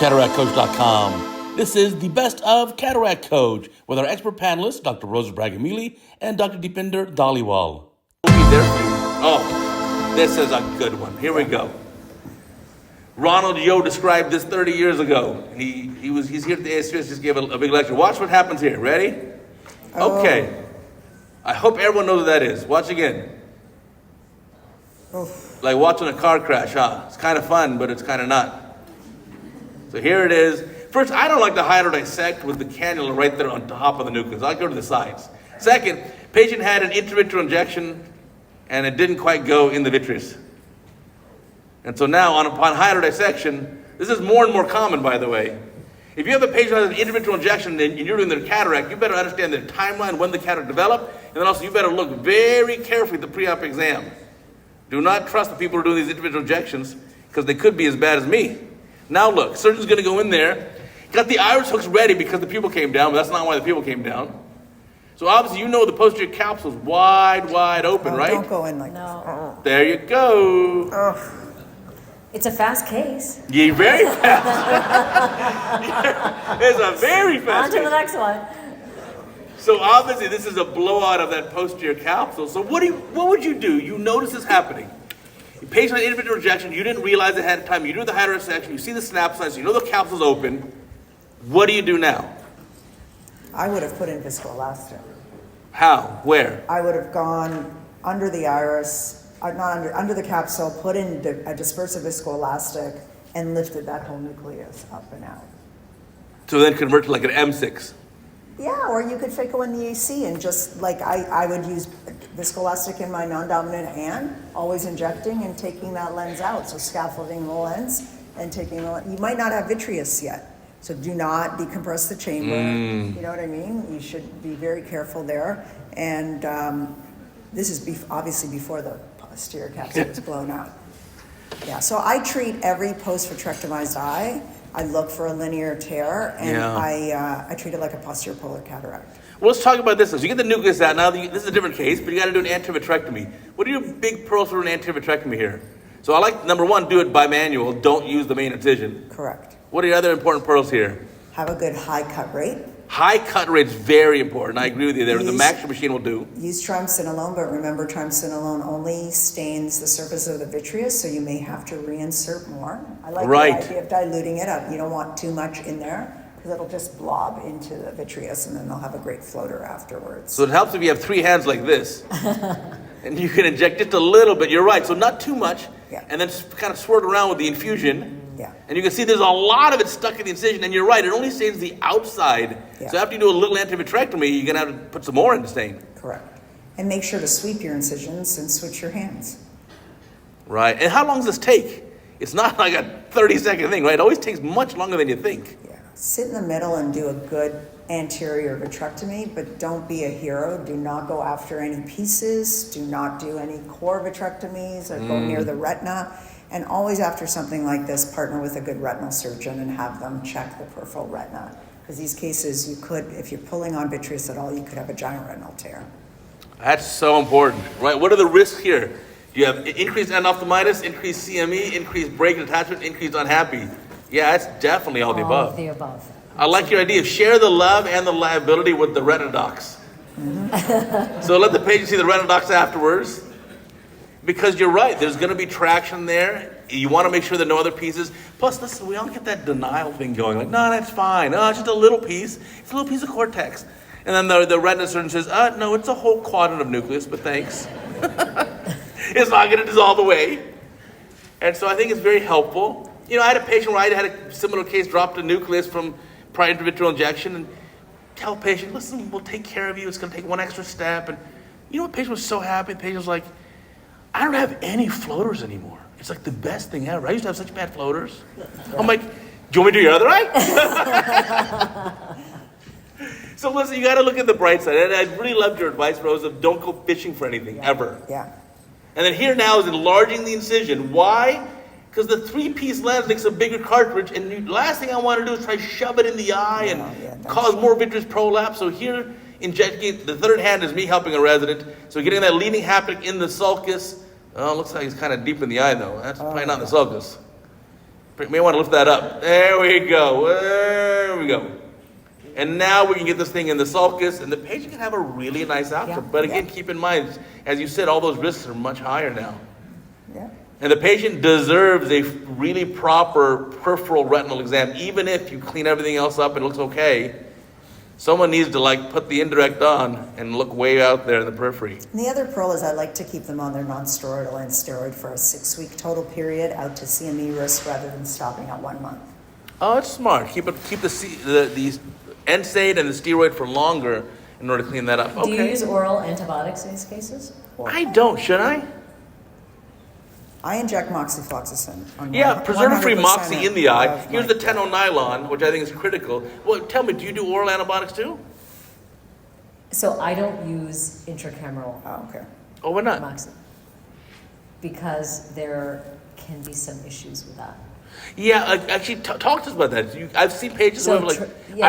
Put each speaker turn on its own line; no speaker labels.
CataractCoach.com. This is the best of Cataract Coach with our expert panelists, Dr. Rosa Braga-Mele and Dr. Deepinder Dhaliwal. We'll be there for you. Oh, this is a good one. Here we go. Ronald Yo described this 30 years ago. He's here at the ASUS, just gave a big lecture. Watch what happens here. Ready? Okay. I hope everyone knows what that is. Watch again. Like watching a car crash, huh? It's kind of fun, but it's kind of not. So here it is. First, I don't like to hide or dissect with the cannula right there on top of the nucleus. I go to the sides. Second, patient had an intravitreal injection and it didn't quite go in the vitreous. And so now, upon higher dissection, this is more and more common, by the way. If you have a patient who has an intravitreal injection and you're doing their cataract, you better understand their timeline, when the cataract developed, and then also you better look very carefully at the pre-op exam. Do not trust the people who are doing these intravitreal injections because they could be as bad as me. Now look, surgeon's going to go in there, got the iris hooks ready because the pupil came down, but that's not why the pupil came down. So obviously you know the posterior capsule is wide open, right?
Don't go in like
No.
this.
There you go.
It's a fast case.
Yeah, very fast. It's a very fast
On to
case.
the next one.
So obviously this is a blowout of that posterior capsule. So what would you do? You notice this happening. The patient had intravitreal injection, you didn't realize ahead of time, you do the higher dissection, you see the snap size, you know the capsule's open. What do you do now?
I would have put in viscoelastic.
How? Where?
I would have gone under the iris, not under the capsule, put in a dispersive viscoelastic, and lifted that whole nucleus up and out.
So then convert to like an M6.
Yeah, or you could fit go in the AC and just like I would use viscoelastic in my non-dominant hand, always injecting and taking that lens out. So scaffolding the lens and taking the lens. You might not have vitreous yet, so do not decompress the chamber. You know what I mean? You should be very careful there. And this is obviously before the posterior capsule is blown out. Yeah, so I treat every post-vitrectomized eye. I look for a linear tear, and I treat it like a posterior polar cataract. Well,
let's talk about this. So you get the nucleus out. Now, this is a different case, but you got to do an anterior-vitrectomy. What are your big pearls for an anterior-vitrectomy here? So I like, number one, do it by manual. Don't use the main incision.
Correct.
What are your other important pearls here?
Have a good high cut rate.
High cut rate is very important. I agree with you there. The Max machine will do.
Use triamcinolone, but remember triamcinolone only stains the surface of the vitreous, so you may have to reinsert more. I like the idea of diluting it up. You don't want too much in there because it'll just blob into the vitreous and then they'll have a great floater afterwards.
So it helps if you have three hands like this. And you can inject just a little bit. You're right. So not too much.
Yeah.
And then just kind of swirl around with the infusion.
Yeah.
And you can see there's a lot of it stuck in the incision, and you're right, it only stains the outside.
Yeah.
So after you do a little antivitrectomy, you're gonna have to put some more in to stain.
Correct. And make sure to sweep your incisions and switch your hands.
Right. And how long does this take? It's not like a 30-second thing, right? It always takes much longer than you think.
Yeah. Sit in the middle and do a good anterior vitrectomy, but don't be a hero. Do not go after any pieces. Do not do any core vitrectomies or go near the retina. And always after something like this, partner with a good retinal surgeon and have them check the peripheral retina. Because these cases, you could, if you're pulling on vitreous at all, you could have a giant retinal tear.
That's so important, right? What are the risks here? Do you have increased endophthalmitis, increased CME, increased break and attachment, increased unhappy? Yeah, it's definitely all the above.
All of the above.
I like your idea of share the love and the liability with the retina docs. So let the patient see the retina docs afterwards. Because you're right, there's going to be traction there. You want to make sure there are no other pieces. Plus, listen, we all get that denial thing going. Like, no, that's fine. Oh, it's just a little piece. It's a little piece of cortex. And then the retina surgeon says, no, it's a whole quadrant of nucleus, but thanks. It's not going to dissolve away. And so I think it's very helpful. You know, I had a patient where I had a similar case, dropped a nucleus from prior intravitreal injection, and tell the patient, listen, we'll take care of you. It's going to take one extra step. And you know what? The patient was so happy. The patient was like, I don't have any floaters anymore. It's like the best thing ever. I used to have such bad floaters. I'm like, do you want me to do your other eye? So listen, you got to look at the bright side. And I really loved your advice, Rose, of don't go fishing for anything, ever.
Yeah.
And then here now is enlarging the incision. Why? Because the 3-piece lens makes a bigger cartridge, and the last thing I want to do is try to shove it in the eye and cause more vitreous prolapse. So here, injecting, the third hand is me helping a resident. So getting that leading haptic in the sulcus. Oh, looks like it's kind of deep in the eye, though. That's probably not in the sulcus. You may want to lift that up. There we go. There we go. And now we can get this thing in the sulcus, and the patient can have a really nice outcome.
Yeah.
But again, keep in mind, as you said, all those risks are much higher now.
Yeah.
And the patient deserves a really proper peripheral retinal exam, even if you clean everything else up and it looks okay. Someone needs to put the indirect on and look way out there in the periphery.
And the other pearl is I like to keep them on their non-steroidal and steroid for a 6-week total period out to CME risk rather than stopping at 1 month.
Oh, it's smart. Keep the NSAID and the steroid for longer in order to clean that up.
Do you
Okay.
use oral antibiotics in these cases?
I don't. Should I?
I inject moxifloxacin. On
Yeah, preservative-free
100%
moxie in the eye.
of
Here's
my-
the 10 nylon, which I think is critical. Well, tell me, do you do oral antibiotics too?
So I don't use intracameral
Oh, okay.
Oh, why not?
moxie because there can be some issues with that.
Yeah, actually, talk to us about that. I've seen pages
So
where
yeah,